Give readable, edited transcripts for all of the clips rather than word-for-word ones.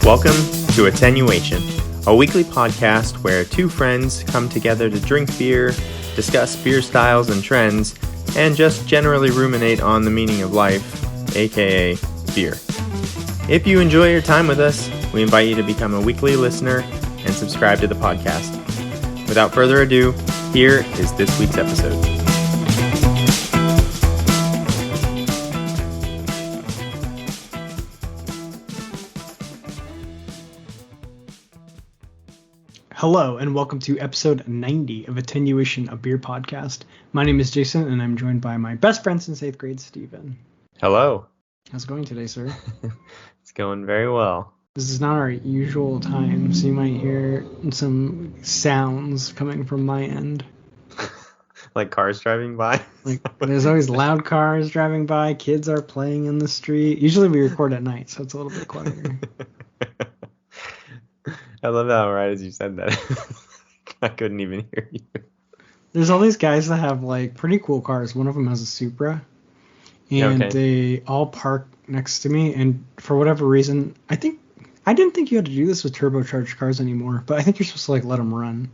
Welcome to Attenuation, a weekly podcast where two friends come together to drink beer, discuss beer styles and trends, and just generally ruminate on the meaning of life, aka beer. If you enjoy your time with us, we invite you to become a weekly listener and subscribe to the podcast. Without further ado, here is this week's episode. Hello, and welcome to episode 90 of Attenuation, a beer podcast. My name is Jason, and I'm joined by my best friend since 8th grade, Steven. Hello. How's it going today, sir? It's going very well. This is not our usual time, so you might hear some sounds coming from my end. Like cars driving by? Like, there's always loud cars driving by, kids are playing in the street. Usually we record at night, so it's a little bit quieter. I love how right as you said that, I couldn't even hear you. There's all these guys that have like pretty cool cars. One of them has a Supra, and They all park next to me. And for whatever reason, I didn't think you had to do this with turbocharged cars anymore, but I think you're supposed to like let them run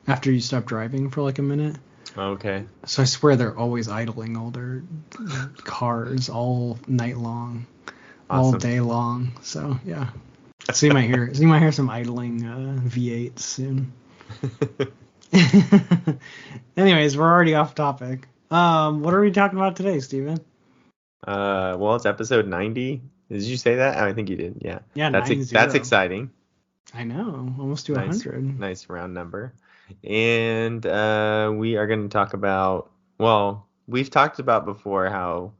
after you stop driving for like a minute. Okay. So I swear they're always idling all their cars all night long, all day long. So yeah. So you might hear some idling V8s soon. Anyways, we're already off topic. What are we talking about today, Steven? Well, it's episode 90. Did you say that? Oh, I think you did. Yeah. Yeah, that's exciting. I know, almost to 100. Nice round number. And we are going to talk about. Well, we've talked about before how.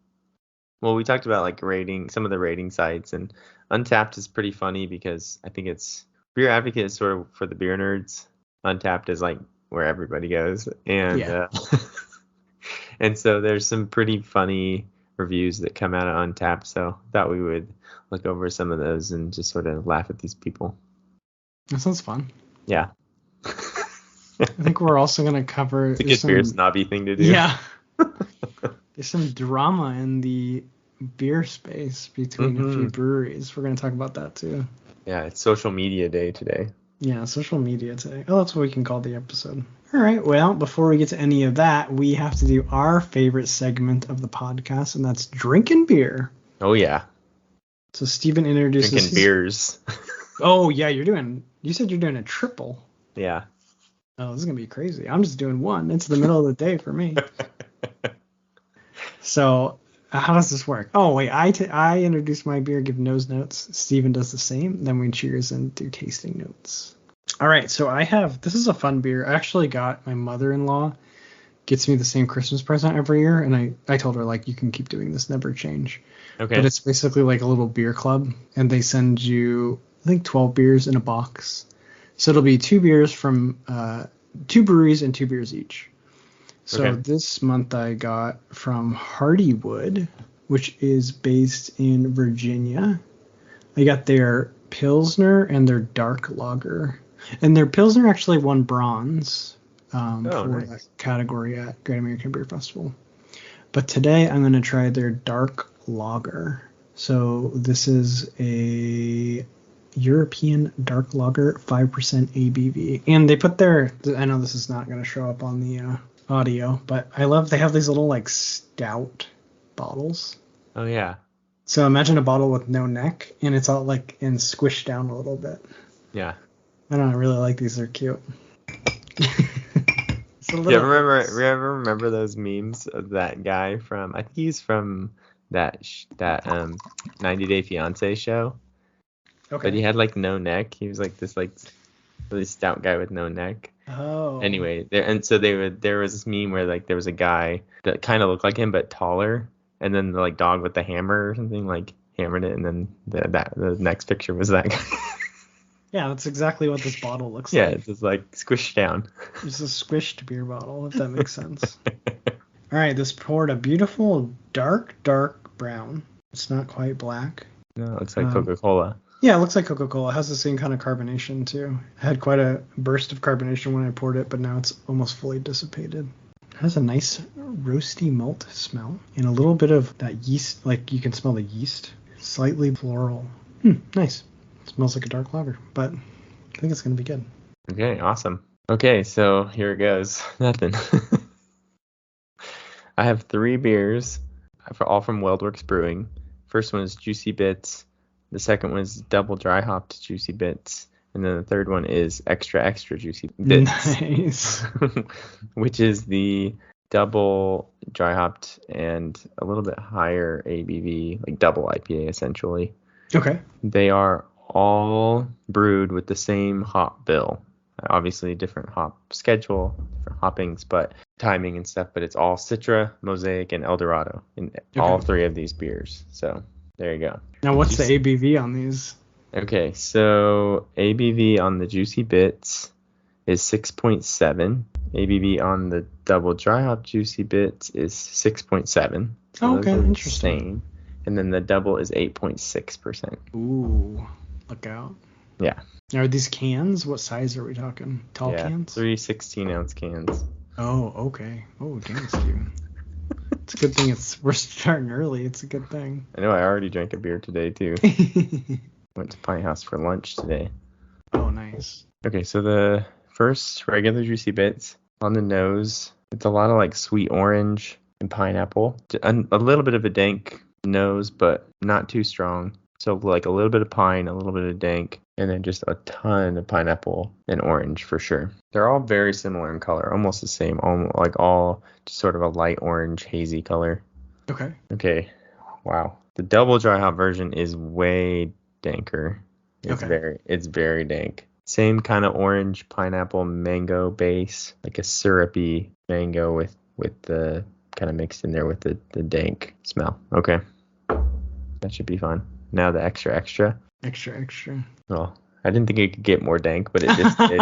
Well, we talked about like rating some of the rating sites, and Untapped is pretty funny because I think it's Beer Advocate is sort of for the beer nerds. Untapped is like where everybody goes, and and so there's some pretty funny reviews that come out of Untapped. So thought we would look over some of those and just sort of laugh at these people. That sounds fun. Yeah. I think we're also gonna cover. It's a good beer snobby thing to do. Yeah. There's some drama in the beer space between a few breweries. We're going to talk about that too. Yeah, it's social media day today. Yeah, social media today. Oh, that's what we can call the episode. All right, well, before we get to any of that, we have to do our favorite segment of the podcast, and that's drinking beer. Oh, yeah. So Steven introduces... Drinking beers. Oh, yeah, you said you're doing a triple. Yeah. Oh, this is going to be crazy. I'm just doing one. It's the middle of the day for me. So... how does this work? Oh, wait, I introduce my beer, give nose notes. Steven does the same. Then we cheers and do tasting notes. All right, so this is a fun beer. I actually got my mother-in-law gets me the same Christmas present every year. And I told her, like, you can keep doing this, never change. Okay. But it's basically like a little beer club. And they send you, I think, 12 beers in a box. So it'll be 2 beers from 2 breweries and 2 beers each. So This month I got from Hardywood, which is based in Virginia. I got their Pilsner and their Dark Lager. And their Pilsner actually won bronze for that category at Great American Beer Festival. But today I'm going to try their Dark Lager. So this is a European Dark Lager, 5% ABV. And they put I know this is not going to show up on the... audio, but they have these little like stout bottles. Oh yeah. So imagine a bottle with no neck and it's all like squished down a little bit. Yeah. I really like these. They're cute. You ever remember those memes of that guy from? I think he's from that 90 Day Fiancé show. Okay. But he had like no neck. He was like this like really stout guy with no neck. Oh. Anyway, there was this meme where like there was a guy that kind of looked like him but taller, and then the like dog with the hammer or something like hammered it, and then the next picture was that guy. Yeah, that's exactly what this bottle looks like. Yeah, it's just like squished down. It's a squished beer bottle, if that makes sense. All right, this poured a beautiful dark brown. It's not quite black. No, it looks like Coca-Cola. Yeah, it looks like Coca-Cola. It has the same kind of carbonation, too. I had quite a burst of carbonation when I poured it, but now it's almost fully dissipated. It has a nice roasty malt smell and a little bit of that yeast, like you can smell the yeast. Slightly floral. Nice. smells like a dark lager, but I think it's gonna be good. Okay, awesome. Okay, so here it goes. Nothing. I have 3 beers, all from Weldwerks Brewing. First one is Juicy Bits. The second one is double dry hopped Juicy Bits. And then the third one is extra juicy bits. Nice. Which is the double dry hopped and a little bit higher ABV, like double IPA essentially. Okay. They are all brewed with the same hop bill. Obviously different hop schedule, different hoppings, but timing and stuff, but it's all Citra, Mosaic, and Eldorado in all 3 of these beers. So there you go. Now what's the ABV on these? Okay, so ABV on the Juicy Bits is 6.7. ABV on the double dry hop Juicy Bits is 6.7. So okay, interesting. Same. And then the double is 8.6%. Ooh, look out. Yeah. Now, are these cans? What size are we talking? Tall cans? 3 16-ounce cans. Oh, okay. Oh, damn, Steven. It's a good thing we're starting early. It's a good thing. I know I already drank a beer today, too. Went to Pint House for lunch today. Oh, nice. Okay, so the first regular Juicy Bits on the nose, it's a lot of like sweet orange and pineapple. A little bit of a dank nose, but not too strong. So like a little bit of pine, a little bit of dank, and then just a ton of pineapple and orange for sure. They're all very similar in color, almost the same, all just sort of a light orange, hazy color. Okay. Wow. The double dry hop version is way danker. It's very dank. Same kind of orange, pineapple, mango base, like a syrupy mango with the kind of mixed in there with the dank smell. Okay. That should be fun. Now the extra. Extra. Well, I didn't think it could get more dank, but it just did.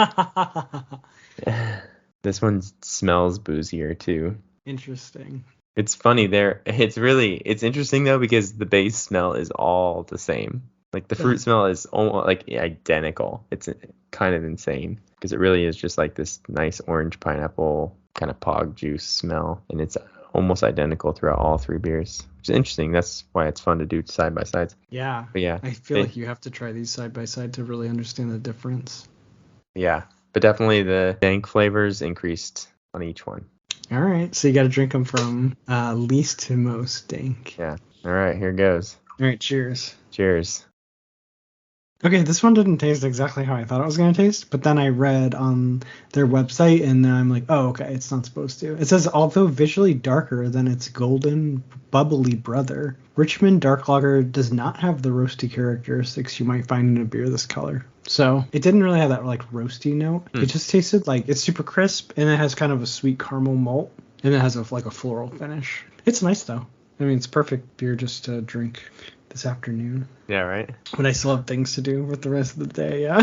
This one smells boozier too. Interesting. It's funny there. It's interesting though because the base smell is all the same. Like the fruit smell is almost like identical. It's kind of insane because it really is just like this nice orange pineapple kind of pog juice smell, and it's almost identical throughout all 3 beers, which is interesting. That's why it's fun to do side by sides. Yeah. But yeah, I feel like you have to try these side by side to really understand the difference. Yeah, but definitely the dank flavors increased on each one. All right, so you got to drink them from least to most dank. Yeah. All right, here goes. All right, cheers. Cheers. Okay, this one didn't taste exactly how I thought it was going to taste, but then I read on their website, and then I'm like, oh, okay, it's not supposed to. It says, although visually darker than its golden, bubbly brother, Richmond Dark Lager does not have the roasty characteristics you might find in a beer this color. So it didn't really have that like roasty note. It just tasted like it's super crisp, and it has kind of a sweet caramel malt, and it has a floral finish. It's nice though. I mean, it's perfect beer just to drink this afternoon. Yeah, right. When I still have things to do with the rest of the day, yeah.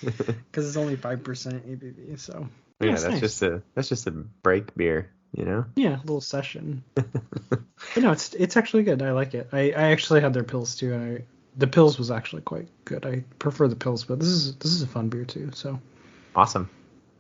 Because it's only 5% ABV, so yeah, that's nice. just a break beer, you know. Yeah, a little session. But no, it's actually good. I like it. I actually had their pills too, and the pills was actually quite good. I prefer the pills, but this is a fun beer too. So awesome.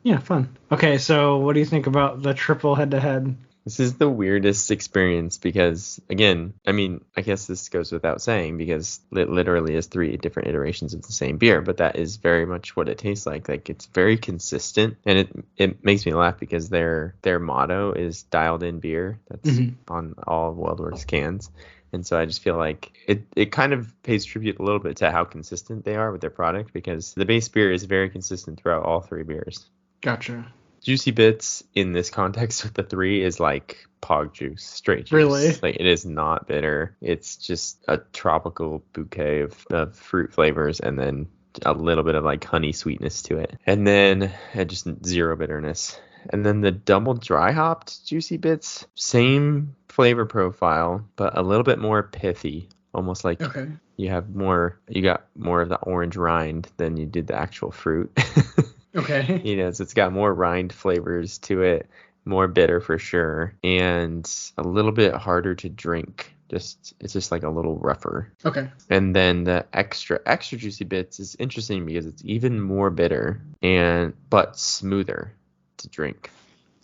Yeah, fun. Okay, so what do you think about the triple head-to-head? This is the weirdest experience because, again, I mean, I guess this goes without saying because it literally is 3 different iterations of the same beer, but that is very much what it tastes like. Like, it's very consistent, and it makes me laugh because their motto is dialed in beer. That's on all Weldwerks cans. And so I just feel like it kind of pays tribute a little bit to how consistent they are with their product because the base beer is very consistent throughout all 3 beers. Gotcha. Juicy Bits in this context with the 3 is like pog juice, straight juice. Really? Like it is not bitter. It's just a tropical bouquet of fruit flavors and then a little bit of like honey sweetness to it. And then just zero bitterness. And then the double dry hopped Juicy Bits, same flavor profile, but a little bit more pithy. Almost like you got more of the orange rind than you did the actual fruit. Okay. You know, so it's got more rind flavors to it, more bitter for sure, and a little bit harder to drink. It's just like a little rougher. Okay. And then the extra Juicy Bits is interesting because it's even more bitter but smoother to drink.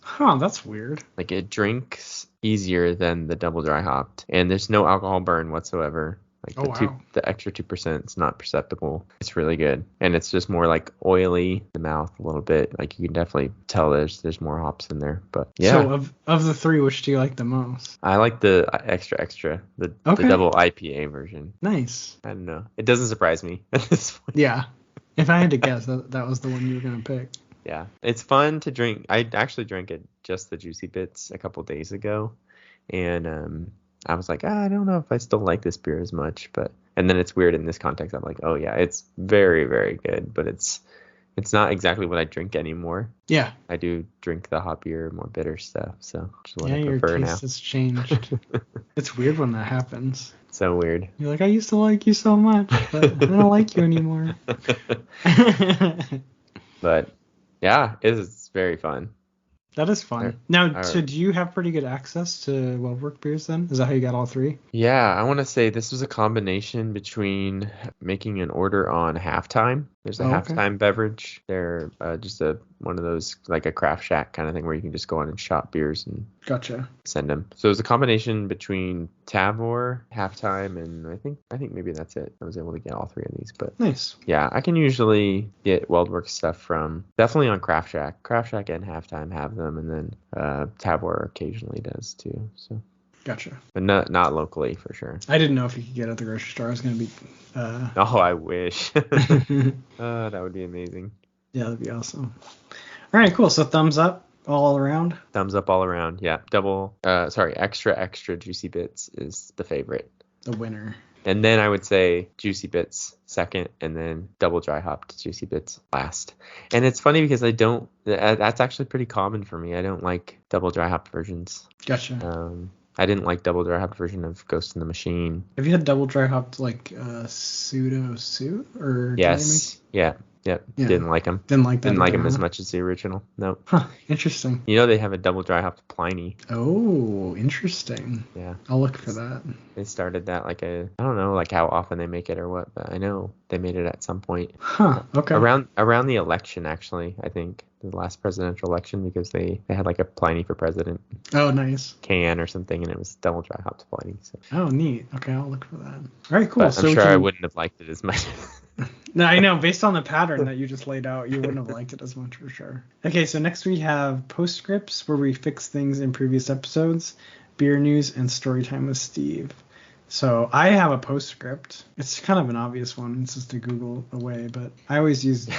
Huh, that's weird. Like it drinks easier than the double dry hopped, and there's no alcohol burn whatsoever. Like Oh, wow. the extra 2% is not perceptible. It's really good, and it's just more like oily in the mouth a little bit. Like you can definitely tell there's more hops in there. But yeah, So of the three, which do you like the most? I like the extra, the Okay. double IPA version. Nice. I don't know. It doesn't surprise me at this point. Yeah. If I had to guess, that was the one you were gonna pick. Yeah, it's fun to drink. I actually drank it just the Juicy Bits a couple days ago, and I was like, I don't know if I still like this beer as much, and then it's weird in this context. I'm like, oh yeah, it's very, very good, but it's not exactly what I drink anymore. Yeah. I do drink the hoppier, more bitter stuff, so which is what I Your prefer taste now. has changed. It's weird when that happens. So weird. You're like, I used to like you so much, but I don't like you anymore. But yeah, it is very fun. That is fun. Now, so do you have pretty good access to Weldwerks beers then? Is that how you got all three? Yeah, I want to say this was a combination between making an order on Halftime. There's a Halftime beverage. They're just one of those, like a Craft Shack kind of thing where you can just go on and shop beers and Gotcha. send them. So it was a combination between Tavor, Halftime, and I think maybe that's it. I was able to get all three of these, but Nice. yeah, I can usually get Weldwerks stuff from definitely on Craft Shack. Craft Shack and Halftime have them, and then Tavor occasionally does too. So. Gotcha. But not locally for sure. I didn't know if you could get at the grocery store. I was gonna be. Oh, I wish. That would be amazing. Yeah, that'd be awesome. All right, cool. So thumbs up all around. Thumbs up all around. Yeah, extra Juicy Bits is the favorite. The winner. And then I would say Juicy Bits second, and then double dry hopped Juicy Bits last. And it's funny because that's actually pretty common for me. I don't like double dry hopped versions. Gotcha. I didn't like double dry hopped version of Ghost in the Machine. Have you had double dry hopped like Pseudo Suit or? Yes. Yeah. Didn't like them. Didn't like that. Didn't like them as much as the original. Nope. Huh. Interesting. You know they have a double dry hopped Pliny. Oh, interesting. Yeah. I'll look for that. They started that I don't know like how often they make it or what, but I know they made it at some point. Huh. Okay. Around the election, actually, I think the last presidential election, because they had like a Pliny for president. Oh, nice. Can or something, and it was double dry hopped Pliny. So. Oh, neat. Okay, I'll look for that. All right, cool. But so I'm sure I wouldn't have liked it as much. No, I know. Based on the pattern that you just laid out, you wouldn't have liked it as much for sure. Okay, so next we have postscripts where we fix things in previous episodes, beer news, and story time with Steve. So I have a postscript. It's kind of an obvious one. It's just a Google away, but I always use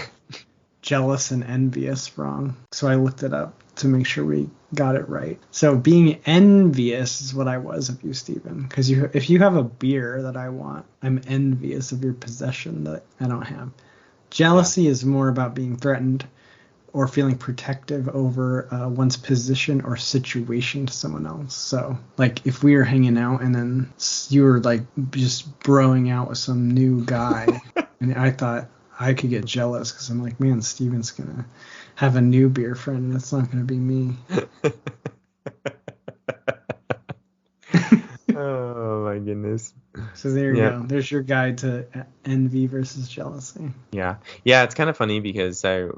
jealous and envious wrong. So I looked it up to make sure we got it right. So being envious is what I was of you, Stephen. Because if you have a beer that I want, I'm envious of your possession that I don't have. Jealousy is more about being threatened or feeling protective over one's position or situation to someone else. So, like, if we were hanging out and then you were, like, just broing out with some new guy, and I thought I could get jealous because I'm like, man, Steven's going to have a new beer friend, and it's not going to be me. Oh, my goodness. So there you go. There's your guide to envy versus jealousy. Yeah. Yeah, it's kind of funny because I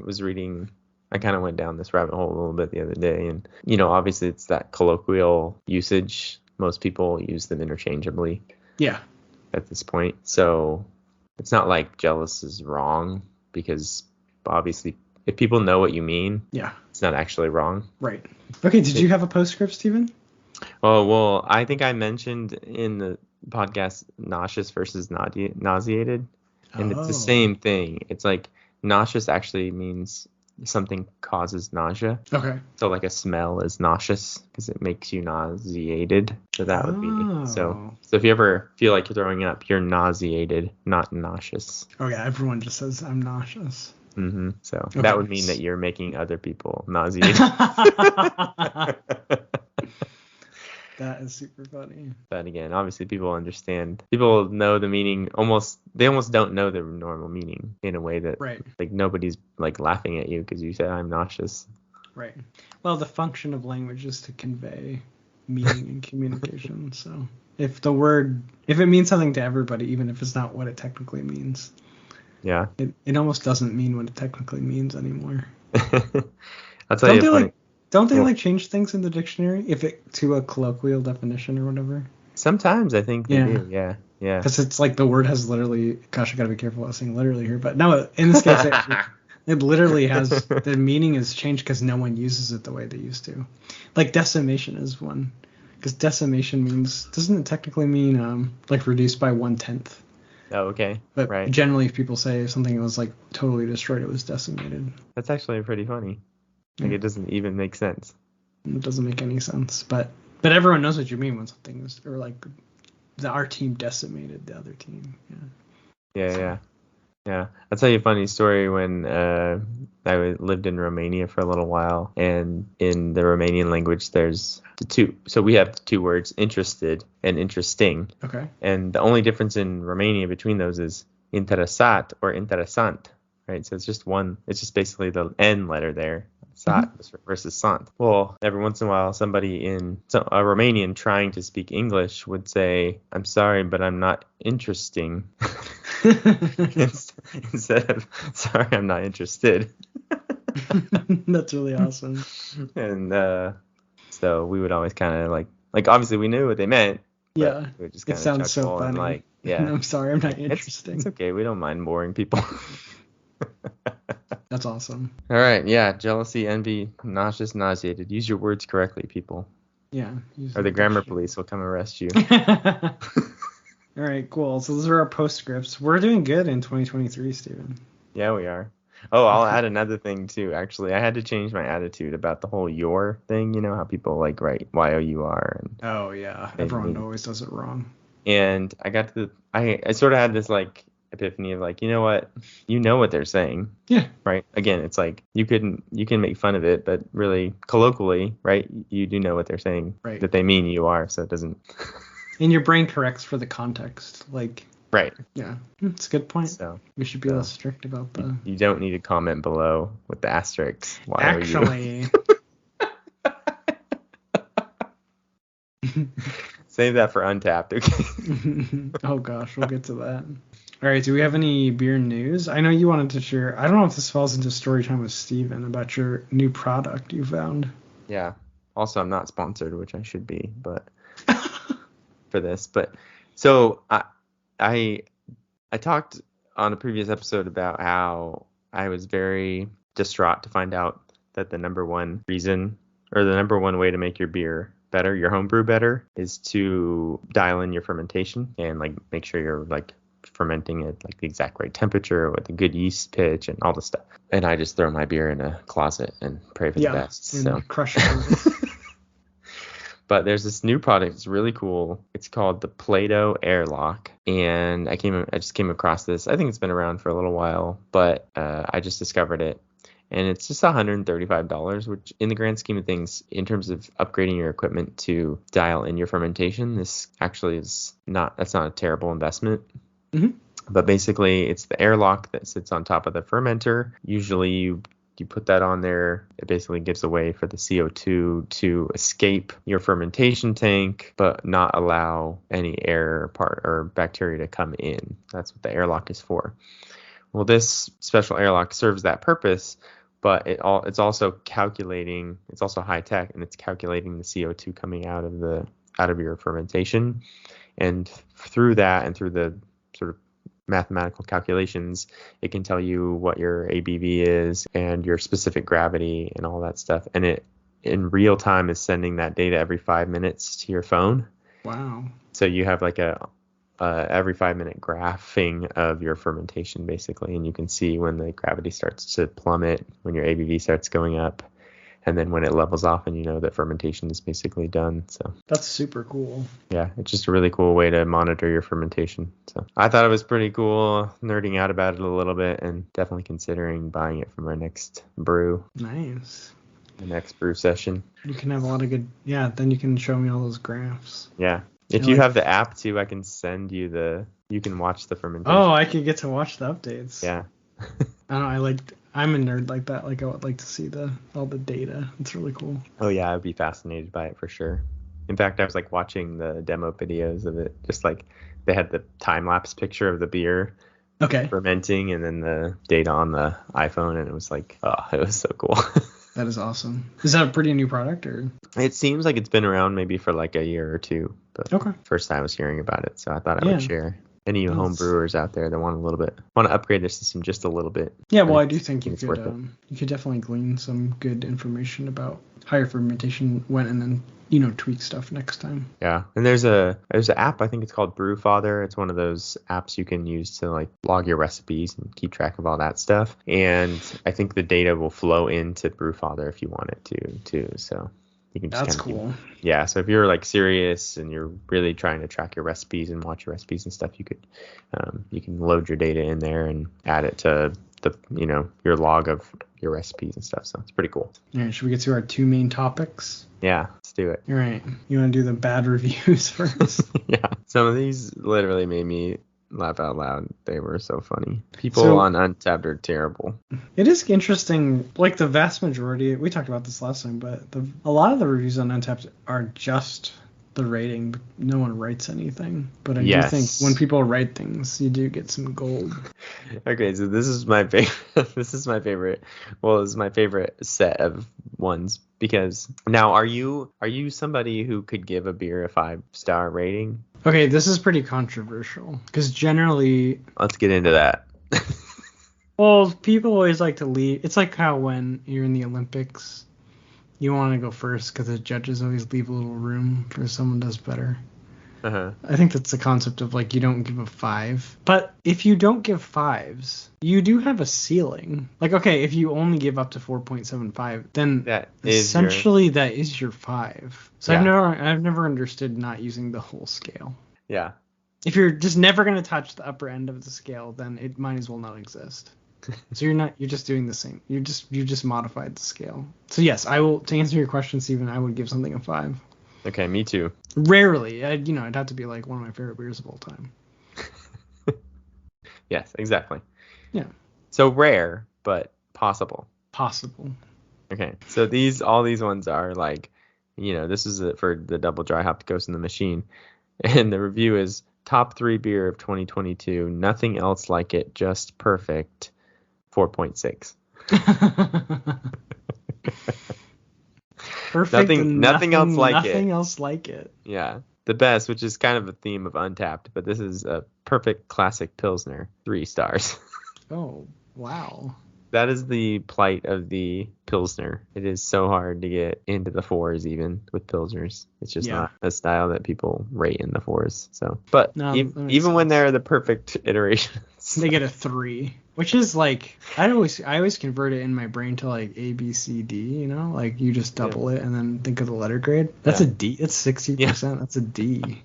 kind of went down this rabbit hole a little bit the other day. And, obviously it's that colloquial usage. Most people use them interchangeably. Yeah. At this point. So it's not like jealous is wrong because obviously if people know what you mean, it's not actually wrong. Right. Okay, did you have a postscript, Stephen? Oh, well, I think I mentioned in the podcast nauseous versus nauseated. And it's the same thing. It's like nauseous actually means something causes nausea. Okay. So like a smell is nauseous because it makes you nauseated. So that would be so if you ever feel like you're throwing up, you're nauseated, not nauseous. Oh yeah, everyone just says I'm nauseous. Mm-hmm. So that would mean that you're making other people nauseated. That is super funny. But again, obviously people understand. People know the meaning they almost don't know the normal meaning in a way that like nobody's like laughing at you because you said I'm nauseous. Right. Well, the function of language is to convey meaning in communication. So if it means something to everybody, even if it's not what it technically means. Yeah. It almost doesn't mean what it technically means anymore. I'll tell you. Don't they change things in the dictionary to a colloquial definition or whatever? Sometimes I think they do, yeah. Yeah. Because it's like the word has literally, gosh, I gotta be careful about saying literally here, but no, in this case, it literally has, the meaning has changed because no one uses it the way they used to. Like decimation is one, because decimation means, doesn't it technically mean like reduced by 1/10? Oh, okay. But Right. generally, if people say something was like totally destroyed, it was decimated. That's actually pretty funny. Like, Yeah. it doesn't even make sense. It doesn't make any sense, but everyone knows what you mean when something is, or like our team decimated the other team. Yeah. I'll tell you a funny story. When lived in Romania for a little while, and in the Romanian language, there's the two. So we have the two words, interested and interesting. Okay. And the only difference in Romania between those is interesat or interesant, right? So it's just one. It's just basically the N letter there. Sat versus sant. Well, every once in a while, a Romanian trying to speak English would say, "I'm sorry, but I'm not interesting," instead of "Sorry, I'm not interested." That's really awesome. And so we would always kind of like obviously we knew what they meant. Yeah, we would just it sounds so funny. And like, yeah, I'm sorry, I'm not interesting. It's okay. We don't mind boring people. That's awesome. All right. Yeah. Jealousy, envy, nauseous, nauseated. Use your words correctly, people. Yeah. Or the grammar police will come arrest you. All right, cool. So those are our postscripts. We're doing good in 2023, Steven. Yeah, we are. Oh, I'll add another thing too. Actually, I had to change my attitude about the whole "your" thing. You know how people like write "your." Oh yeah, everyone always does it wrong. And I sort of had this like epiphany of like, you know what they're saying. Yeah. Right. Again, it's like you can make fun of it, but really colloquially, right, you do know what they're saying. Right. That they mean "you are," so it doesn't. And your brain corrects for the context, like. Right. Yeah, it's a good point. So we should be less strict about the. You don't need to comment below with the asterisks. Why Actually. Save that for Untapped, okay? Oh gosh, we'll get to that. All right, do we have any beer news? I know you wanted to share. I don't know if this falls into story time with Steven about your new product you found. Yeah. Also, I'm not sponsored, which I should be, but for this. But so I talked on a previous episode about how I was very distraught to find out that the number one reason, or the number one way to make your beer better, your homebrew better, is to dial in your fermentation and like make sure you're like fermenting at like the exact right temperature with a good yeast pitch and all this stuff. And I just throw my beer in a closet and pray for the best. And so crush it. But there's this new product. It's really cool. It's called the Play-Doh Airlock. And I just came across this. I think it's been around for a little while, but I just discovered it. And it's just $135, which in the grand scheme of things, in terms of upgrading your equipment to dial in your fermentation, this actually that's not a terrible investment. Mm-hmm. But basically, it's the airlock that sits on top of the fermenter. Usually you put that on there. It basically gives a way for the CO2 to escape your fermentation tank, but not allow any air or bacteria to come in. That's what the airlock is for. Well, this special airlock serves that purpose, but it's also calculating. It's also high tech, and it's calculating the CO2 coming out of your fermentation, and through that and through the sort of mathematical calculations, it can tell you what your ABV is and your specific gravity and all that stuff. And it in real time is sending that data every 5 minutes to your phone. Wow. So you have like a every 5 minute graphing of your fermentation basically, and you can see when the gravity starts to plummet, when your ABV starts going up, and then when it levels off, and you know that fermentation is basically done. So that's super cool. Yeah, it's just a really cool way to monitor your fermentation. So I thought it was pretty cool, nerding out about it a little bit, and definitely considering buying it for my next brew. Nice. The next brew session. You can have a lot of good. Yeah, then you can show me all those graphs. Yeah. If you have the app too, I can send you you can watch the fermentation. Oh, I could get to watch the updates. Yeah. I don't know, I'm a nerd like that. Like I would like to see all the data. It's really cool. Oh yeah, I'd be fascinated by it for sure. In fact, I was like watching the demo videos of it, just like they had the time lapse picture of the beer fermenting and then the data on the iPhone, and it was like, oh, it was so cool. That is awesome. Is that a pretty new product or? It seems like it's been around maybe for like a year or two, but Okay. first time I was hearing about it, so I thought I Yeah. would share. Any home brewers out there that want to upgrade their system just a little bit. Yeah, well, I do think you it's worth it. you could definitely glean some good information about how your fermentation went, and then tweak stuff next time. Yeah, and there's an app, I think it's called Brewfather. It's one of those apps you can use to like log your recipes and keep track of all that stuff. And I think the data will flow into Brewfather if you want it to too. So you can just That's cool. Yeah, so if you're like serious and you're really trying to track your recipes and watch your recipes and stuff, you can load your data in there and add it to the your log of your recipes and stuff. So it's pretty cool. All right, should we get to our two main topics? Yeah, let's do it. All right, you want to do the bad reviews first? Yeah, some of these literally made me laugh out loud. They were so funny. People on Untappd are terrible. It is interesting. Like the vast majority, we talked about this last time, but a lot of the reviews on Untappd are just the rating. No one writes anything. But I do think when people write things, you do get some gold. Okay, so this is my favorite. This is my favorite. Well, this is my favorite set of ones because now are you somebody who could give a beer a 5-star rating? Okay, this is pretty controversial because generally... Let's get into that. Well, people always like to leave. It's like how when you're in the Olympics, you want to go first because the judges always leave a little room for someone does better. Uh-huh. I think that's the concept of like you don't give a 5. But if you don't give 5s, you do have a ceiling. Like, okay, if you only give up to 4.75, then that is your 5. So yeah. I've never understood not using the whole scale. Yeah. If you're just never going to touch the upper end of the scale, then it might as well not exist. So you're just doing the same. You just modified the scale. So yes, I will, to answer your question, Stephen, I would give something a 5. Okay, me too. Rarely. It'd have to be like one of my favorite beers of all time. Yes, exactly. Yeah. So rare, but possible. Possible. Okay. So all these ones are like, this is for the double dry hopped Ghost in the Machine. And the review is top 3 beer of 2022. Nothing else like it. Just perfect. 4.6. Perfect. Nothing else like it. Nothing else like it. Yeah. The best, which is kind of a theme of Untappd, but this is a perfect classic Pilsner. 3 stars. Oh, wow. That is the plight of the Pilsner. It is so hard to get into the 4s even with Pilsners. It's just not a style that people rate in the 4s. So, but even when they're the perfect iterations, they get a 3, which is like I always convert it in my brain to like A, B, C, D. Like you just double it and then think of the letter grade. That's a D. It's 60%. Yeah. That's a D.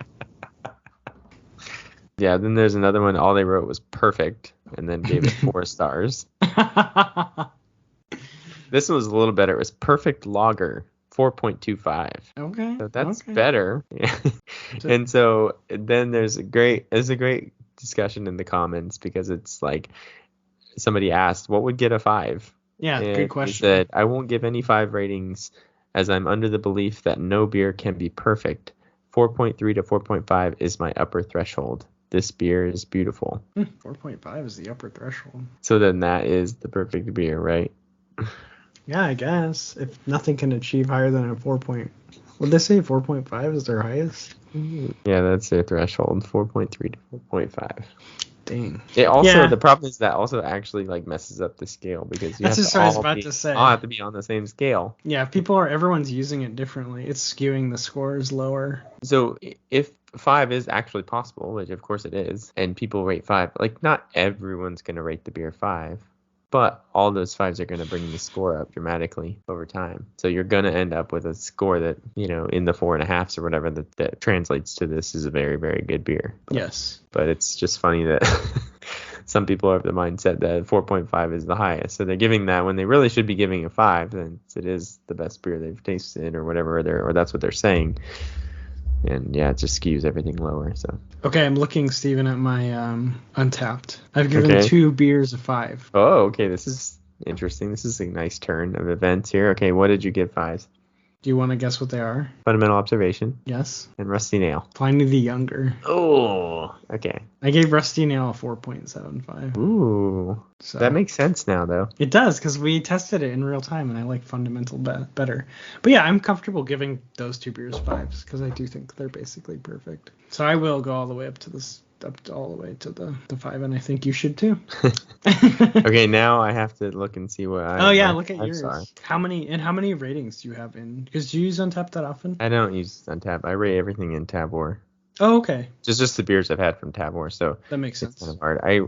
Yeah. Then there's another one. All they wrote was perfect and then gave it 4 stars. This one was a little better. It was perfect lager, 4.25. Okay. So that's better. And so then there's a great discussion in the comments because it's like somebody asked what would get a 5. Yeah, and good question. He said, I won't give any 5 ratings as I'm under the belief that no beer can be perfect. 4.3 to 4.5 is my upper threshold. This beer is beautiful. 4.5 is the upper threshold. So then that is the perfect beer, right? Yeah, I guess. If nothing can achieve higher than a 4. Would they say 4.5 is their highest? Yeah, that's their threshold. 4.3 to 4.5. Dang. It also the problem is that also actually like messes up the scale because that's just what I was about to say. All have to be on the same scale. Yeah, everyone's using it differently. It's skewing the scores lower. So if 5 is actually possible, which of course it is, and people rate 5, like not everyone's gonna rate the beer 5. But all those 5s are going to bring the score up dramatically over time. So you're going to end up with a score that, in the 4.5s or whatever that translates to this is a very, very good beer. Yes. But it's just funny that some people have the mindset that 4.5 is the highest. So they're giving that when they really should be giving a 5, then it is the best beer they've tasted or whatever, or that's what they're saying. And yeah, it just skews everything lower. So okay, I'm looking, Steven, at my Untappd. I've given 2 beers a 5. Oh, okay. This is interesting. This is a nice turn of events here. Okay, what did you give 5s? Do you want to guess what they are? Fundamental Observation Yes. and Rusty Nail. Pliny the Younger. Oh, okay. I gave Rusty Nail a 4.75. Ooh, So that makes sense now, though. it does, because we tested it in real time, and I like Fundamental better. But yeah, I'm comfortable giving those two beers 5s, because I do think they're basically perfect. So I will go all the way up to this, all the way to the 5, and I think you should too. Okay, now I have to look and see what Oh yeah, look at fives yours. are. How many ratings do you have in? Because do you use Untapped that often? I don't use Untapped. I rate everything in Tab War. Oh, okay. Just the beers I've had from Tab War, so That makes sense. it's kind of hard. I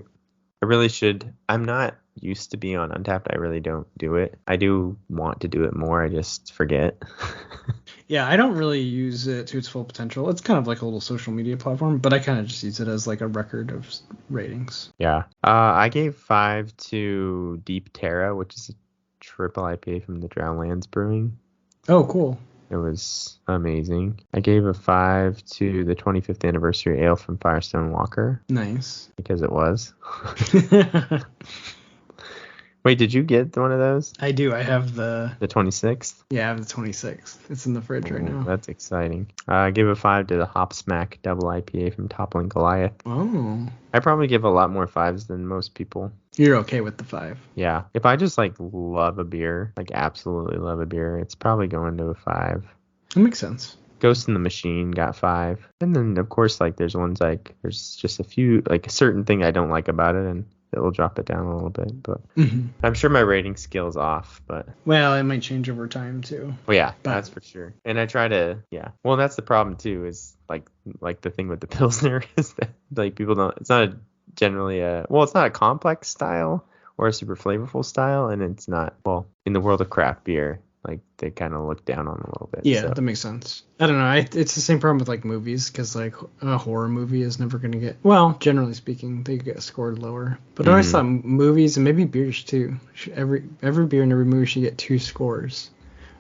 really should. I'm not used to being on Untapped. I really don't do it. I do want to do it more. I just forget. Yeah, I don't really use it to its full potential. It's kind of like a little social media platform, but I kind of just use it as like a record of ratings. Yeah. I gave 5 to Deep Terra, which is a triple IPA from the Drownlands Brewing. Oh, cool. It was amazing. I gave a 5 to the 25th anniversary ale from Firestone Walker. Nice. Because it was. Wait, did you get one of those? I do. I have the 26th? Yeah, I have the 26th. It's in the fridge right now. That's exciting. I gave a 5 to the Hop Smack double IPA from Toppling Goliath. Oh. I probably give a lot more 5s than most people. You're okay with the 5. Yeah. If I just like love a beer, like absolutely love a beer, it's probably going to a 5. That makes sense. Ghost in the Machine got 5. And then of course like there's ones like there's just a few like a certain thing I don't like about it and it will drop it down a little bit, but I'm sure my rating scale's off, but well, it might change over time too. Well, yeah, that's for sure. And I try to, well, that's the problem too, is like the thing with the Pilsner is that like people don't, it's not generally it's not a complex style or a super flavorful style, and it's not, well, in the world of craft beer, like they kind of look down on a little bit. Yeah, so. That makes sense. I don't know. It's the same problem with like movies, because like a horror movie is never going to get, well, generally speaking, they get scored lower. But I always thought movies and maybe beers too, every beer in every movie should get 2 scores.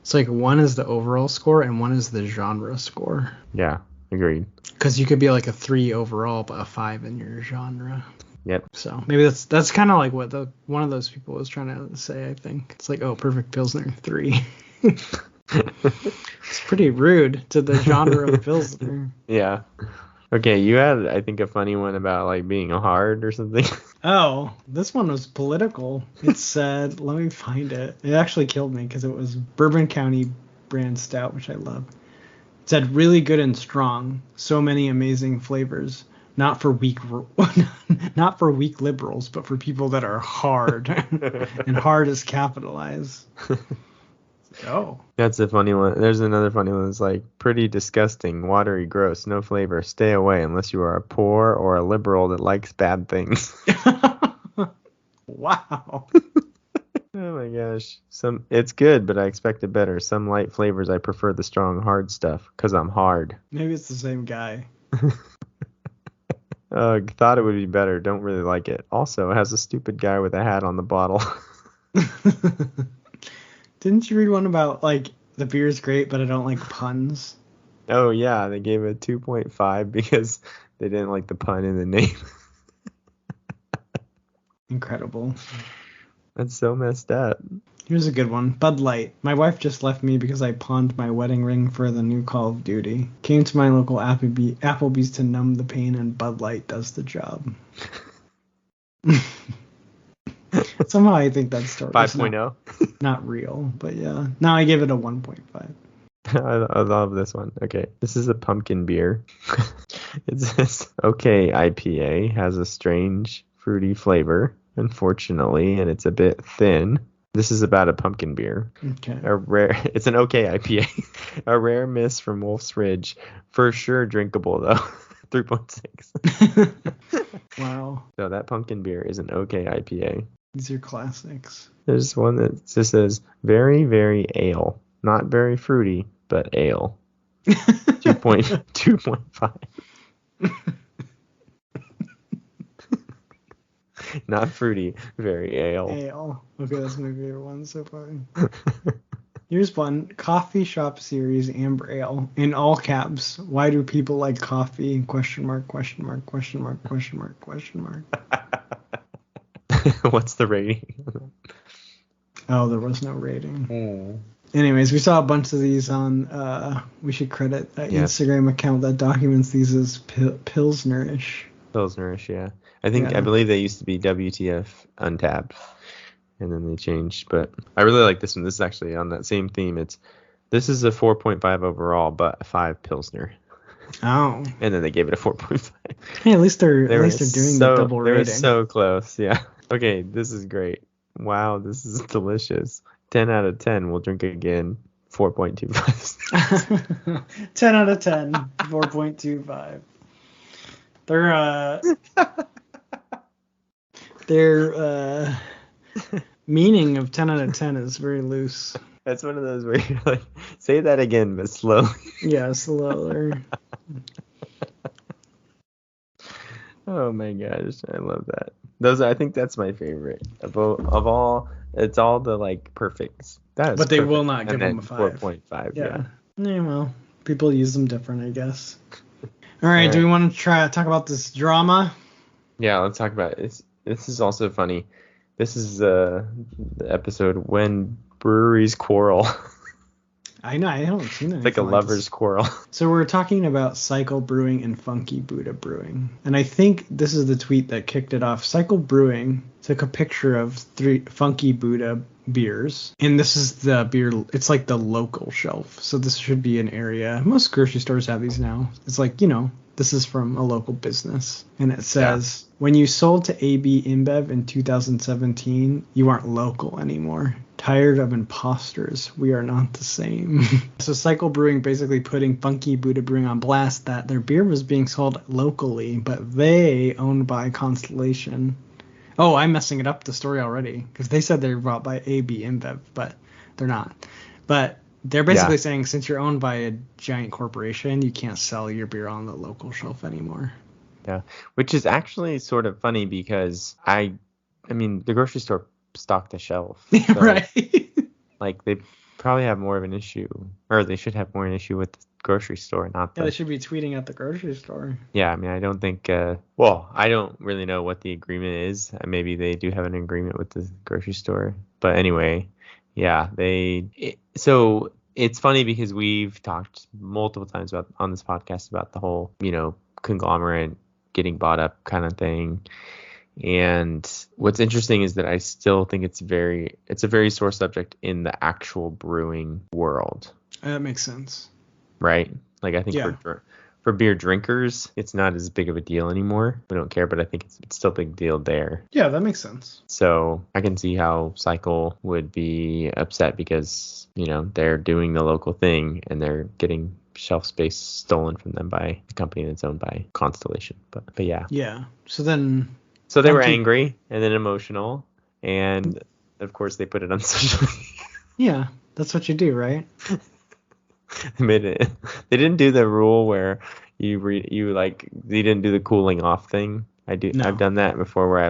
It's like one is the overall score and one is the genre score. Yeah, agreed. Because you could be like a 3 overall, but a 5 in your genre. Yep. So maybe that's kind of like what one of those people was trying to say, I think. It's like, oh, Perfect Pilsner 3. It's pretty rude to the genre of Pilsner. Yeah. Okay, you had, I think, a funny one about like being hard or something. Oh, this one was political. It said, let me find it. It actually killed me because it was Bourbon County brand stout, which I love. It said, really good and strong. So many amazing flavors. Not for weak liberals, but for people that are hard. And hard is capitalized. Oh. That's a funny one. There's another funny one. It's like, pretty disgusting, watery, gross, no flavor. Stay away unless you are a poor or a liberal that likes bad things. Wow. Oh my gosh. It's good, but I expected better. Some light flavors, I prefer the strong, hard stuff because I'm hard. Maybe it's the same guy. Thought it would be better. Don't really like it. Also, it has a stupid guy with a hat on the bottle. Didn't you read one about, like, the beer's great, but I don't like puns? Oh, yeah. They gave it 2.5 because they didn't like the pun in the name. Incredible. That's so messed up. Here's a good one. Bud Light. My wife just left me because I pawned my wedding ring for the new Call of Duty. Came to my local Applebee's to numb the pain, and Bud Light does the job. Somehow I think that story 5.0? Not real, but yeah. Now I give it a 1.5. I love this one. Okay, this is a pumpkin beer. It says, okay, IPA has a strange fruity flavor, unfortunately, and it's a bit thin. This is about a pumpkin beer. Okay. It's an okay IPA. A rare miss from Wolf's Ridge. For sure drinkable, though. 3.6. Wow. So that pumpkin beer is an okay IPA. These are classics. There's one that just says, very, very ale. Not very fruity, but ale. 2.5. Not fruity, very ale. Ale. Okay, that's my favorite one so far. Here's one. Coffee Shop Series Amber Ale. In all caps. Why do people like coffee? Question mark, question mark, question mark, question mark, question mark. What's the rating? Oh, there was no rating. Anyways, we saw a bunch of these on. We should credit an Instagram account that documents these as Pilsnerish. Pilsnerish, yeah. I believe they used to be WTF Untapped, and then they changed. But I really like this one. This is actually on that same theme. This is a 4.5 overall, but a 5 Pilsner. Oh. And then they gave it a 4.5. Hey, at least they're doing the double rating. They were so close, yeah. Okay, this is great. Wow, this is delicious. 10 out of 10. We'll drink again. 4.25. 10 out of 10. 4.25. Their meaning of 10 out of 10 is very loose. That's one of those where you're like, say that again, but slowly. Yeah, slower. Oh my gosh, I love that. I think that's my favorite of all. It's all the like perfects. But they will not give them a 5. 4.5. Yeah. Well, people use them different, I guess. All right. Do we want to talk about this drama? Yeah, let's talk about it. This is also funny. This is the episode when breweries quarrel. I know, I haven't seen it. It's like a lover's quarrel. So we're talking about Cycle Brewing and Funky Buddha Brewing. And I think this is the tweet that kicked it off. Cycle Brewing took a picture of 3 Funky Buddha beers. And this is the beer, it's like the local shelf. So this should be an area. Most grocery stores have these now. It's like, this is from a local business. And it says, when you sold to AB InBev in 2017, you aren't local anymore. Tired of imposters. We are not the same. So Cycle Brewing basically putting Funky Buddha Brewing on blast that their beer was being sold locally, but they owned by Constellation. Oh, I'm messing it up, the story already, because they said they're bought by AB InBev, but they're not. But they're basically saying since you're owned by a giant corporation, you can't sell your beer on the local shelf anymore. Yeah, which is actually sort of funny because I mean, the grocery store stocked the shelf. So, right. Like they probably have more of an issue, or they should have more an issue with the grocery store, not the... Yeah, they should be tweeting at the grocery store. Yeah, I mean, I don't think... I don't really know what the agreement is. Maybe they do have an agreement with the grocery store. But anyway, yeah, so it's funny because we've talked multiple times on this podcast about the whole, conglomerate getting bought up kind of thing. And what's interesting is that I still think it's a very sore subject in the actual brewing world. That makes sense. Right? Like I think for beer drinkers, it's not as big of a deal anymore. We don't care, but I think it's still a big deal there. Yeah, that makes sense. So I can see how Cycle would be upset because, they're doing the local thing and they're getting shelf space stolen from them by the company that's owned by Constellation. But yeah. Yeah. So they were angry and then emotional, and of course they put it on social media. Yeah, that's what you do, right? They didn't do the rule where you didn't do the cooling off thing. No. I've done that before where I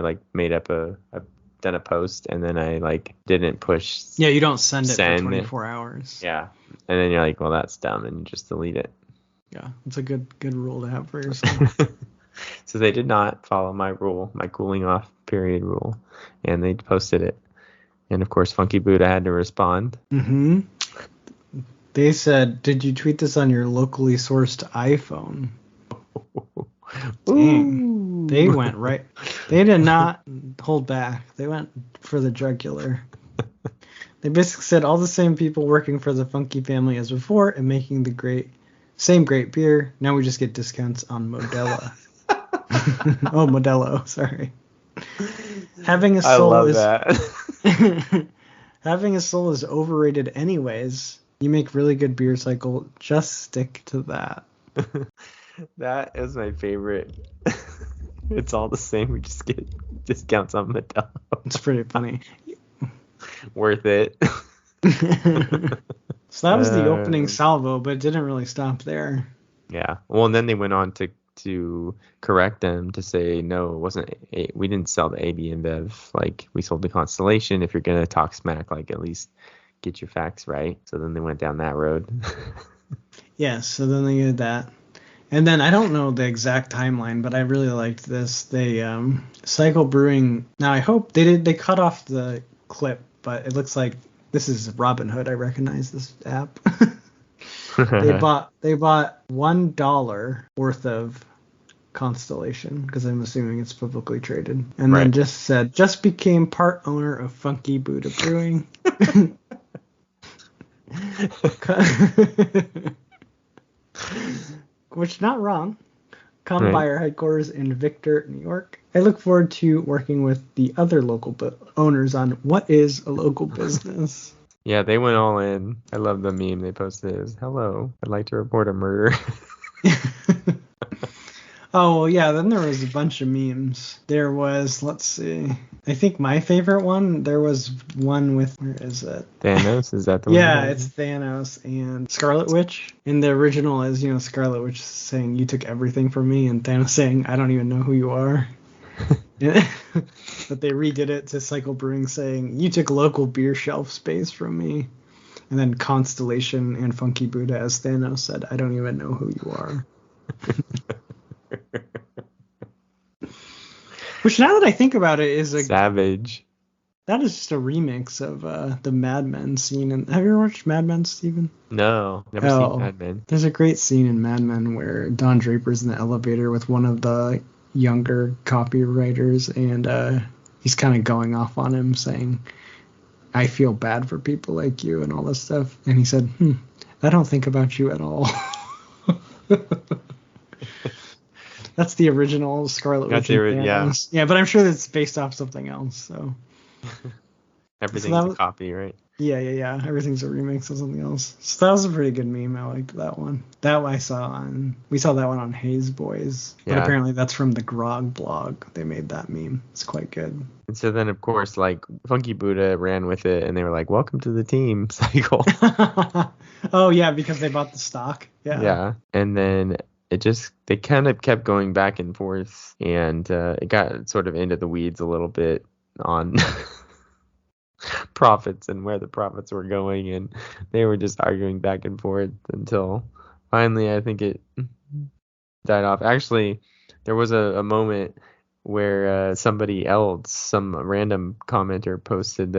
I've done a post and then I didn't push. Yeah, you don't send it for 24 hours. Yeah, and then you're like, well, that's dumb, and you just delete it. Yeah, it's a good rule to have for yourself. So they did not follow my cooling off period rule, and they posted it. And of course, Funky Buddha had to respond. Mm-hmm. They said, "Did you tweet this on your locally sourced iPhone?" Dang. They went right. They did not hold back. They went for the jugular. They basically said all the same people working for the Funky family as before and making the same great beer. Now we just get discounts on Modelo. Oh, Modelo, sorry. Having a soul is overrated anyways. You make really good beer, Cycle. Just stick to that. That is my favorite. It's all the same. We just get discounts on Modelo. It's pretty funny. Worth it. So that was the opening salvo, but it didn't really stop there. Yeah. Well, and then they went on to correct them to say, no, it wasn't. We didn't sell the AB InBev. We sold the Constellation. If you're going to talk smack, at least get your facts right. So then they went down that road. Yeah, so then they did that. And then I don't know the exact timeline, but I really liked this. They Cycle Brewing. Now I hope they cut off the clip, but it looks like This is Robinhood. I recognize this app. They bought $1 worth of Constellation, because I'm assuming it's publicly traded, and Right. then just became part owner of Funky Buddha Brewing. Which, not wrong. Come Right. by our headquarters in Victor, New York. I look forward to working with the other local owners on what is a local business. Yeah, they went all in. I love the meme they posted. It was, hello, I'd like to report a murder. Oh, well, yeah, then there was a bunch of memes. There was, let's see, I think my favorite one, there was one with, where is it? Thanos, is that the one? Yeah, it's Thanos and Scarlet Witch. And the original is, Scarlet Witch saying, "You took everything from me," and Thanos saying, "I don't even know who you are." But they redid it to Cycle Brewing saying, "You took local beer shelf space from me." And then Constellation and Funky Buddha as Thanos said, "I don't even know who you are." Which, now that I think about it, is savage. That is just a remix of the Mad Men scene. And have you ever watched Mad Men, Steven? No, never seen Mad Men. There's a great scene in Mad Men where Don Draper's in the elevator with one of the younger copywriters, and he's kind of going off on him, saying, "I feel bad for people like you," and all this stuff. And he said, "I don't think about you at all." That's the original Scarlet Witch. Yeah, but I'm sure that's based off something else. So everything's a copy, right? Yeah. Everything's a remix of something else. So that was a pretty good meme. I liked that one. We saw that one on Hayes Boys. Yeah. But apparently that's from the Grog blog. They made that meme. It's quite good. And so then, of course, like, Funky Buddha ran with it, and they were like, "Welcome to the team, Cycle." Oh, yeah, because they bought the stock. Yeah. Yeah. And then they kind of kept going back and forth, and it got sort of into the weeds a little bit on profits and where the profits were going, and they were just arguing back and forth until finally I think it died off. Actually, there was a moment where some random commenter posted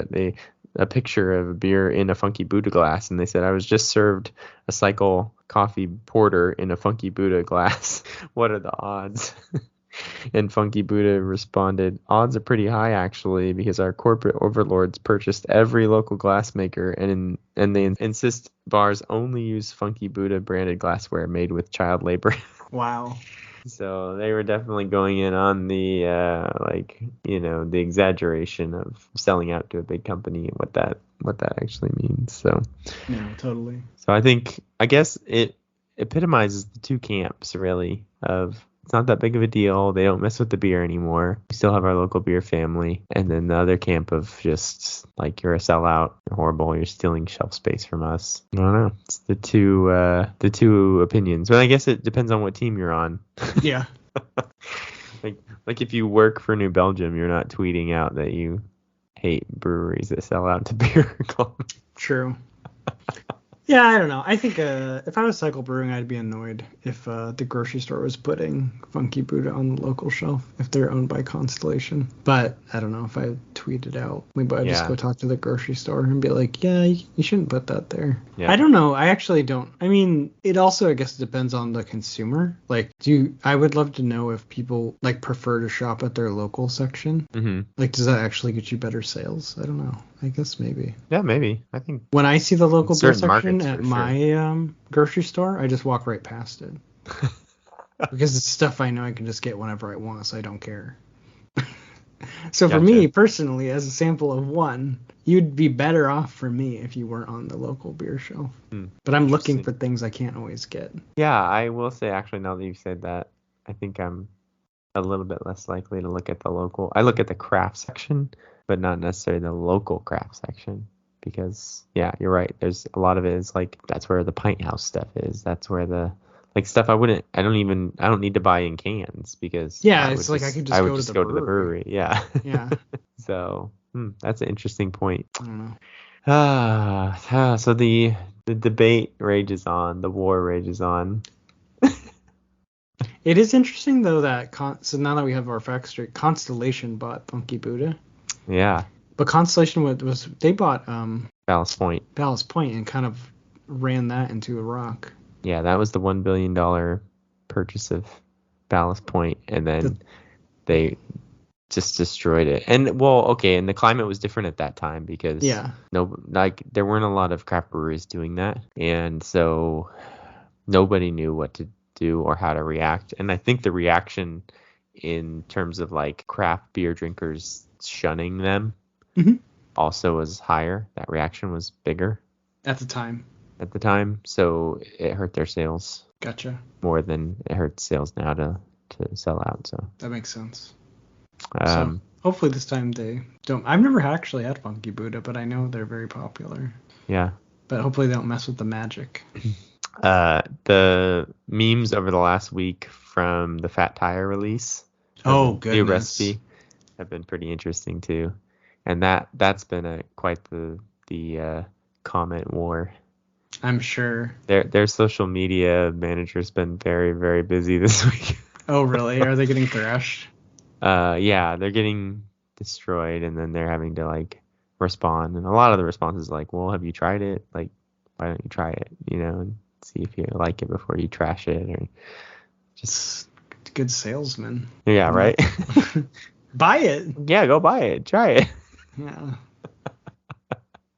a picture of a beer in a Funky Buddha glass, and they said, "I was just served a Cycle coffee porter in a Funky Buddha glass. What are the odds?" And Funky Buddha responded, "Odds are pretty high, actually, because our corporate overlords purchased every local glassmaker, and they insist bars only use Funky Buddha branded glassware made with child labor." Wow. So they were definitely going in on the the exaggeration of selling out to a big company and what that actually means. So no, totally. So I guess it epitomizes the two camps, really, of it's not that big of a deal. They don't mess with the beer anymore. We still have our local beer family. And then the other camp of just like, you're a sellout, you're horrible, you're stealing shelf space from us. I don't know. It's the two opinions. But I guess it depends on what team you're on. Yeah. like if you work for New Belgium, you're not tweeting out that you hate breweries that sell out to beer clubs. True. Yeah, I don't know. I think if I was Cycle Brewing, I'd be annoyed if the grocery store was putting Funky Buddha on the local shelf if they're owned by Constellation. But I don't know if I tweeted out. Maybe I'd just go talk to the grocery store and be like, "Yeah, you shouldn't put that there." Yeah. I don't know. I actually don't. I mean, it also, I guess, depends on the consumer. Like, I would love to know if people like prefer to shop at their local section. Mm-hmm. Like, does that actually get you better sales? I don't know. I guess maybe. Yeah, maybe. I think when I see the local beer section at sure. my grocery store, I just walk right past it. Because it's stuff I know I can just get whenever I want, so I don't care. So for me, personally, as a sample of one, you'd be better off for me if you weren't on the local beer shelf. But I'm looking for things I can't always get. Yeah, I will say, actually, now that you've said that, I think I'm a little bit less likely to look at the local. I look at the craft section, but not necessarily the local craft section, because yeah, you're right. There's a lot of it is like, that's where the pint house stuff is. That's where the stuff I don't need to buy in cans, because I could just go to the brewery. Yeah. Yeah. So that's an interesting point. I don't know. So the debate rages on, the war rages on. It is interesting though that so now that we have our facts straight, Constellation bought Funky Buddha. Yeah. But Constellation they bought Ballast Point. and kind of ran that into a rock. Yeah, that was the $1 billion purchase of Ballast Point, and then they just destroyed it. And and the climate was different at that time because there weren't a lot of craft breweries doing that, and so nobody knew what to do or how to react. And I think the reaction in terms of like craft beer drinkers shunning them also was higher. That reaction was bigger at the time. So it hurt their sales. Gotcha. More than it hurts sales now to sell out. So that makes sense. So hopefully this time they don't. I've never actually had Funky Buddha, but I know they're very popular. Yeah. But hopefully they don't mess with the magic. The memes over the last week from the Fat Tire release. Oh, goodness. New recipe have been pretty interesting too, and that's been quite the comment war. I'm sure. Their social media manager's been very, very busy this week. Oh, really? Are they getting thrashed? Yeah, they're getting destroyed, and then they're having to like respond. And a lot of the responses is like, well, have you tried it? Like, why don't you try it? And see if you like it before you trash it, or just good salesman. Yeah, right. Buy it. Yeah, go buy it. Try it. Yeah.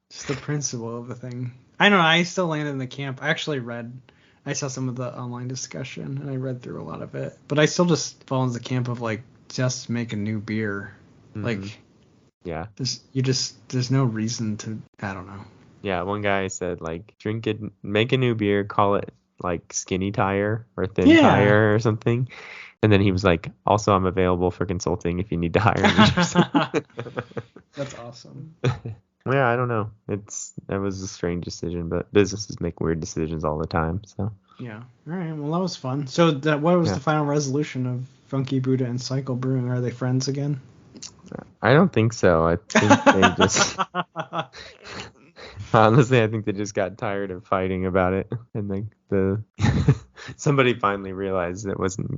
Just the principle of the thing. I don't know. I still landed in the camp. I saw some of the online discussion and I read through a lot of it, but I still just fall into the camp of like, just make a new beer. Mm-hmm. Like, yeah, there's no reason to, I don't know. Yeah. One guy said like, drink it, make a new beer, call it like Skinny Tire or Thin Tire or something. And then he was like, also I'm available for consulting if you need to hire me. That's awesome. Yeah, I don't know. That was a strange decision, but businesses make weird decisions all the time. So yeah. All right. Well, that was fun. So what was the final resolution of Funky Buddha and Cycle Brewing? Are they friends again? I don't think so. I think they just honestly, I think they just got tired of fighting about it, and the somebody finally realized it wasn't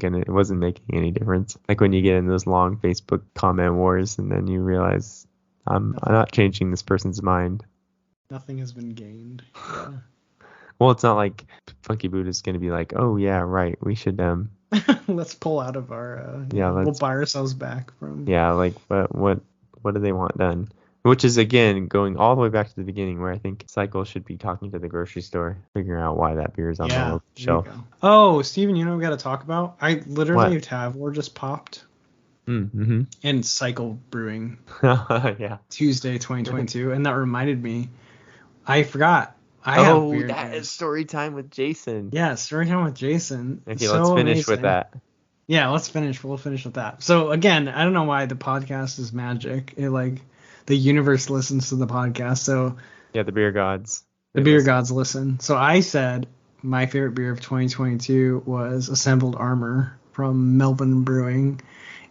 making any difference. Like when you get in those long Facebook comment wars, and then you realize. I'm not changing this person's mind. Nothing has been gained. Yeah. Well, it's not like Funky Buddha's going to be like, oh, yeah, right. We should. Let's pull out of our. We'll buy ourselves back from. Yeah, like what do they want done? Which is, again, going all the way back to the beginning where I think Cycle should be talking to the grocery store, figuring out why that beer is on the shelf. Oh, Steven, you know what we got to talk about? I literally Tavor just popped. Mm-hmm. And Cycle Brewing. Yeah. Tuesday, 2022. And that reminded me, I forgot. That is story time with Jason. Yeah, story time with Jason. Okay, let's finish with that. Yeah, let's finish. We'll finish with that. So again, I don't know why the podcast is magic. The universe listens to the podcast. So yeah, the beer gods. Gods listen. So I said my favorite beer of 2022 was Assembled Armor from Melbourne Brewing.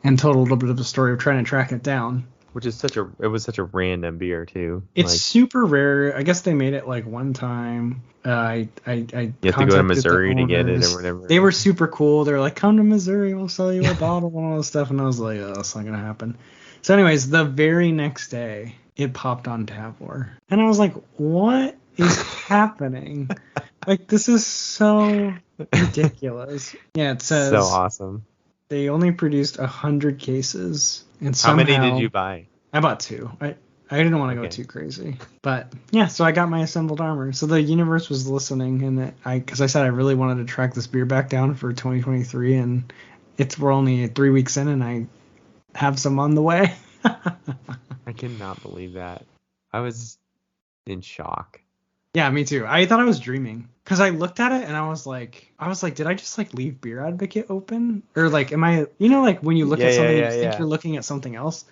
And told a little bit of the story of trying to track it down. Which is such a random beer too. It's super rare. I guess they made it like one time. I you have to go to Missouri to get it or whatever. They were super cool. They were like, come to Missouri, we'll sell you a bottle and all this stuff. And I was like, oh, that's not gonna happen. So anyways, the very next day it popped on Tavor. And I was like, what is happening? Like, this is so ridiculous. Yeah, it says so awesome. They only produced 100 cases, and how many did you buy? I bought 2. I didn't want to go too crazy, but yeah. So I got my Assembled Armor. So the universe was listening, and because I said I really wanted to track this beer back down for 2023, and we're only 3 weeks in, and I have some on the way. I cannot believe that. I was in shock. Yeah, me too. I thought I was dreaming because I looked at it and I was like, did I just like leave Beer Advocate open? Or like, am I, like when you look at something, you think you're looking at something else?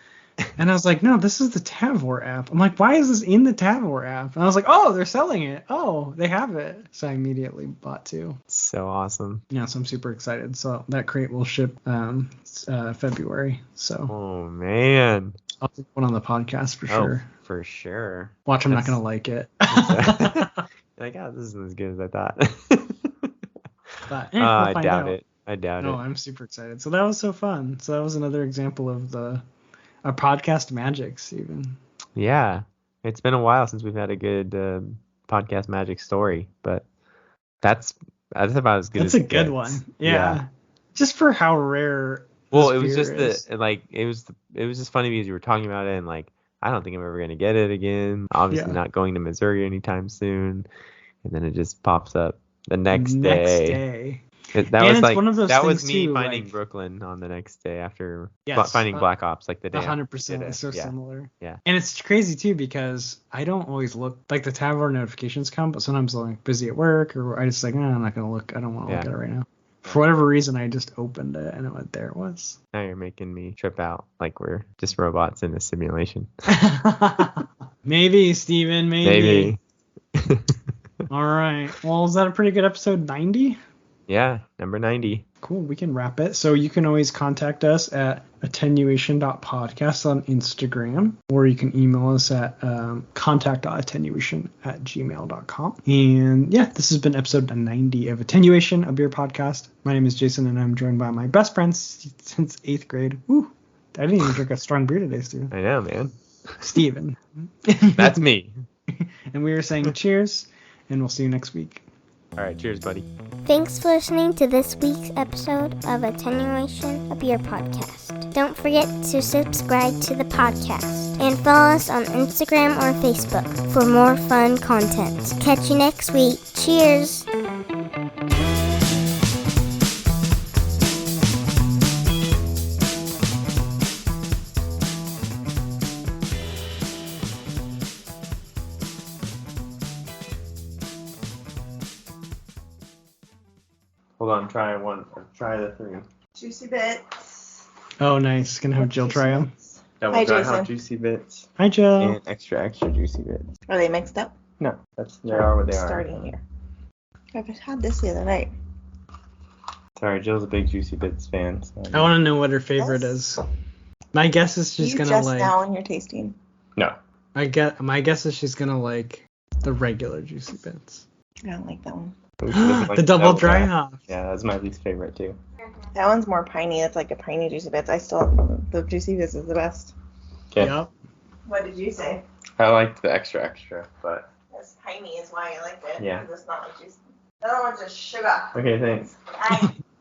And I was like, no, this is the Tavor app. I'm like, why is this in the Tavor app? And I was like, oh, they're selling it. Oh, they have it. So I immediately bought 2. So awesome. Yeah, so I'm super excited. So that crate will ship February. So. Oh, man. I'll put one on the podcast for sure. For sure. Watch, I'm not going to like it. Like, oh, this isn't as good as I thought. But we'll I doubt it. I doubt it. No, I'm super excited. So that was so fun. So that was another example of a podcast magic, Steven. Yeah. It's been a while since we've had a good podcast magic story, but that's about as good That's as a it good gets. one. Yeah. Just for how rare Well, this it was beer just is. it was just funny because you were talking about it and like I don't think I'm ever gonna get it again. Obviously Yeah. not going to Missouri anytime soon. And then it just pops up the next Next day. day. That And was it's like one of those that was things me too, finding like- Brooklyn on the next day after Yes, finding Black Ops like the day after we 100%. did it. It's so Yeah. similar. Yeah. And it's crazy too because I don't always look, like the Tavor notifications come, but sometimes I'm like busy at work or I just like, I'm not going to look. I don't want to look at it right now. For whatever reason, I just opened it and there it was. Now you're making me trip out like we're just robots in a simulation. Maybe, Steven, maybe. Maybe. All right. Well, is that a pretty good episode 90? Yeah, number 90. Cool. We can wrap it. So you can always contact us at attenuation.podcast on Instagram, or you can email us at contact.attenuation@gmail.com. And yeah, this has been episode 90 of Attenuation, a beer podcast. My name is Jason, and I'm joined by my best friends since 8th grade. Woo! I didn't even drink a strong beer today, Steven. I know, man. Steven. That's me. And we are saying cheers, and we'll see you next week. All right, cheers, buddy. Thanks for listening to this week's episode of Attenuation, a beer podcast. Don't forget to subscribe to the podcast and follow us on Instagram or Facebook for more fun content. Catch you next week. Cheers! Hold on, try the 3. Juicy bits. Oh, nice. Gonna have Jill try them. Double Hi, dry Jason. hot juicy bits Hi, Jill. and extra juicy bits. Are they mixed up? No, they are what they are. Starting here. I've had this the other night. Sorry, Jill's a big juicy bits fan. So I want to know what her favorite Yes. is. My guess is she's you gonna just like. now when you're tasting. No. My guess is she's gonna like the regular juicy bits. I don't like that one. The double dry hop. Yeah, that's my least favorite too. That one's more piney. It's like a piney juicy bits. The juicy bits is the best. Okay. Yep. What did you say? I liked the extra, but This piney is why I like it. Yeah. It's not like juicy. The other one's just sugar. okay, thanks. Bye.